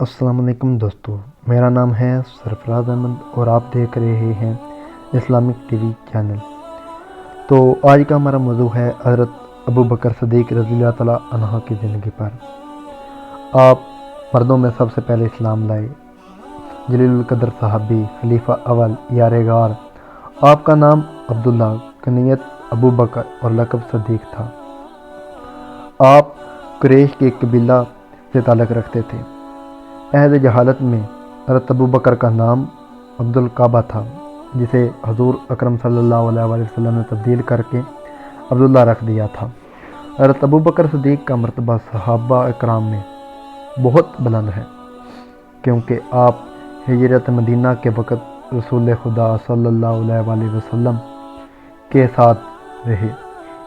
السلام علیکم دوستو، میرا نام ہے سرفراز احمد اور آپ دیکھ رہے ہیں اسلامک ٹی وی چینل۔ تو آج کا ہمارا موضوع ہے حضرت ابو بکر صدیق رضی اللہ تعالیٰ عنہ کی زندگی پر۔ آپ مردوں میں سب سے پہلے اسلام لائے، جلیل القدر صحابی، خلیفہ اول، یار غار۔ آپ کا نام عبداللہ، کنیت ابو بکر اور لقب صدیق تھا۔ آپ قریش کے قبیلہ سے تعلق رکھتے تھے۔ عہد جہالت میں حضرت ابو بکر کا نام عبدالکعبہ تھا، جسے حضور اکرم صلی اللہ علیہ وسلم نے تبدیل کر کے عبداللہ رکھ دیا تھا۔ حضرت ابو بکر صدیق کا مرتبہ صحابہ اکرام میں بہت بلند ہے، کیونکہ آپ ہجرت مدینہ کے وقت رسول خدا صلی اللہ علیہ وسلم کے ساتھ رہے،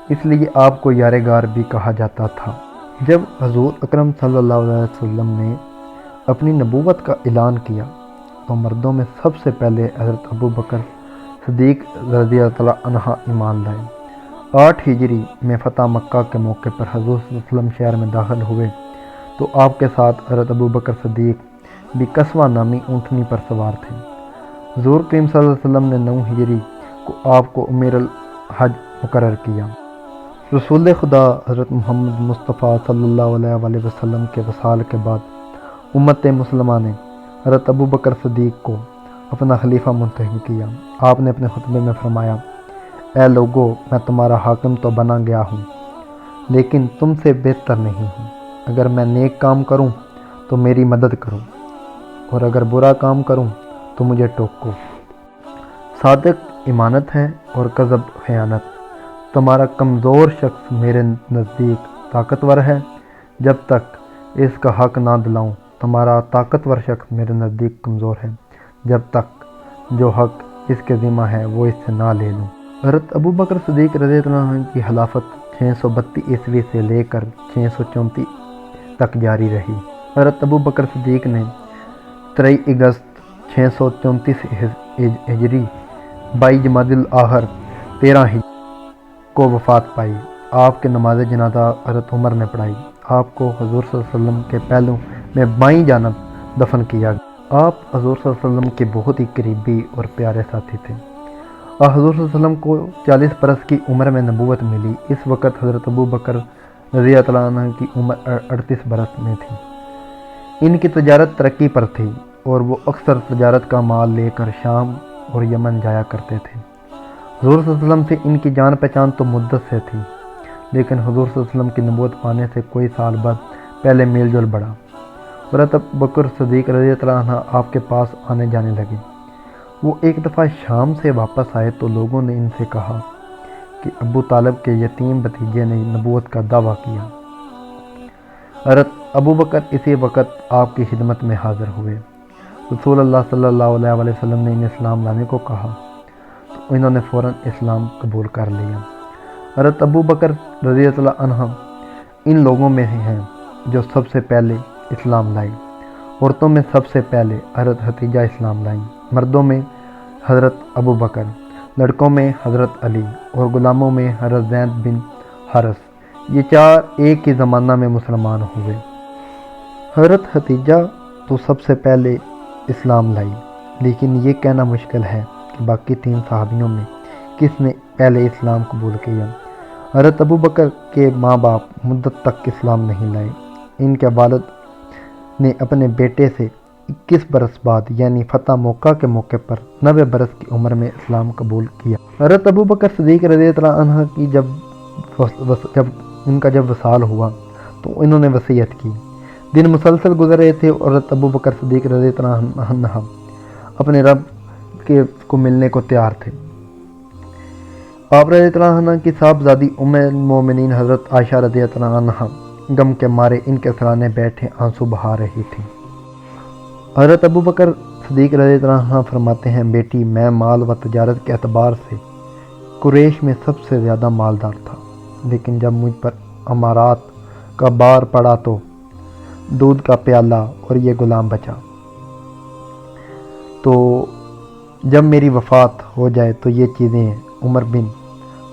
اس لیے آپ کو یار غار بھی کہا جاتا تھا۔ جب حضور اکرم صلی اللہ علیہ وسلم نے اپنی نبوت کا اعلان کیا تو مردوں میں سب سے پہلے حضرت ابو بکر صدیق رضی اللہ عنہ ایمان لائے۔ 8 ہجری میں فتح مکہ کے موقع پر حضور صلی اللہ علیہ وسلم شہر میں داخل ہوئے تو آپ کے ساتھ حضرت ابو بکر صدیق بھی قصوہ نامی اونٹنی پر سوار تھے۔ حضور کریم صلی اللہ علیہ وسلم نے 9 ہجری کو آپ کو امیر الحج مقرر کیا۔ رسول خدا حضرت محمد مصطفیٰ صلی اللہ علیہ وسلم کے وصال کے بعد امت مسلمہ نے حضرت ابو بکر صدیق کو اپنا خلیفہ منتخب کیا۔ آپ نے اپنے خطبے میں فرمایا، اے لوگو، میں تمہارا حاکم تو بنا گیا ہوں، لیکن تم سے بہتر نہیں ہوں۔ اگر میں نیک کام کروں تو میری مدد کرو، اور اگر برا کام کروں تو مجھے ٹوکو۔ صادق ایمانت ہے اور کذب خیانت۔ تمہارا کمزور شخص میرے نزدیک طاقتور ہے، جب تک اس کا حق نہ دلاؤں۔ تمہارا طاقتور شخص میرے نزدیک کمزور ہے، جب تک جو حق اس کے ذمہ ہے وہ اس سے نہ لے لوں۔ حضرت ابو بکر صدیق رضی اللہ عنہ کی خلافت 632 عیسوی سے لے کر 634 تک جاری رہی۔ حضرت ابو بکر صدیق نے 23 اگست 634 ہجری 22 جمادی الاخر 13 ہجری کو وفات پائی۔ آپ کے نماز جنازہ حضرت عمر نے پڑھائی۔ آپ کو حضور صلی اللہ علیہ وسلم کے پہلو میں بائیں جانب دفن کیا گیا۔ آپ حضور صلی اللہ علیہ وسلم کے بہت ہی قریبی اور پیارے ساتھی تھے۔ حضور صلی اللہ علیہ وسلم کو 40 برس کی عمر میں نبوت ملی۔ اس وقت حضرت ابو بکر رضی اللہ عنہ کی عمر 38 برس میں تھی۔ ان کی تجارت ترقی پر تھی اور وہ اکثر تجارت کا مال لے کر شام اور یمن جایا کرتے تھے۔ حضور صلی اللہ علیہ وسلم سے ان کی جان پہچان تو مدت سے تھی، لیکن حضور صلی اللہ علیہ وسلم کی نبوت پانے سے کوئی سال بعد پہلے میل جول بڑھا۔ حضرت ابو بکر صدیق رضی اللہ عنہ آپ کے پاس آنے جانے لگے۔ وہ ایک دفعہ شام سے واپس آئے تو لوگوں نے ان سے کہا کہ ابو طالب کے یتیم بھتیجے نے نبوت کا دعویٰ کیا۔ حضرت ابو بکر اسی وقت آپ کی خدمت میں حاضر ہوئے۔ رسول اللہ صلی اللہ علیہ وسلم نے انہیں اسلام لانے کو کہا تو انہوں نے فوراً اسلام قبول کر لیا۔ حضرت ابو بکر رضی اللہ عنہ ان لوگوں میں ہیں جو سب سے پہلے اسلام لائے۔ عورتوں میں سب سے پہلے حضرت ختیجہ اسلام لائیں، مردوں میں حضرت ابو بکر، لڑکوں میں حضرت علی اور غلاموں میں حضرت زید بن حارث۔ یہ 4 ایک ہی زمانہ میں مسلمان ہوئے۔ حضرت ختیجہ تو سب سے پہلے اسلام لائی، لیکن یہ کہنا مشکل ہے کہ باقی 3 صحابیوں میں کس نے پہلے اسلام قبول کیا۔ حضرت ابو بکر کے ماں باپ مدت تک اسلام نہیں لائے۔ ان کے والد نے اپنے بیٹے سے 21 برس بعد یعنی فتح مکہ کے موقع پر 90 برس کی عمر میں اسلام قبول کیا۔ حضرت ابو بکر صدیق رضی اللہ عنہ کی جب وصال ہوا تو انہوں نے وصیت کی۔ دن مسلسل گزر رہے تھے اور حضرت ابو بکر صدیق رضی اللہ عنہ اپنے رب کو ملنے کو تیار تھے۔ آپ رضی اللہ عنہ کی صاحبزادی ام المومنین حضرت عائشہ رضی اللہ عنہ غم کے مارے ان کے سرانے بیٹھے آنسو بہا رہی تھی۔ حضرت ابو بکر صدیق رضی اللہ عنہ فرماتے ہیں، بیٹی، میں مال و تجارت کے اعتبار سے قریش میں سب سے زیادہ مالدار تھا، لیکن جب مجھ پر امارات کا بار پڑا تو دودھ کا پیالہ اور یہ غلام بچا، تو جب میری وفات ہو جائے تو یہ چیزیں عمر بن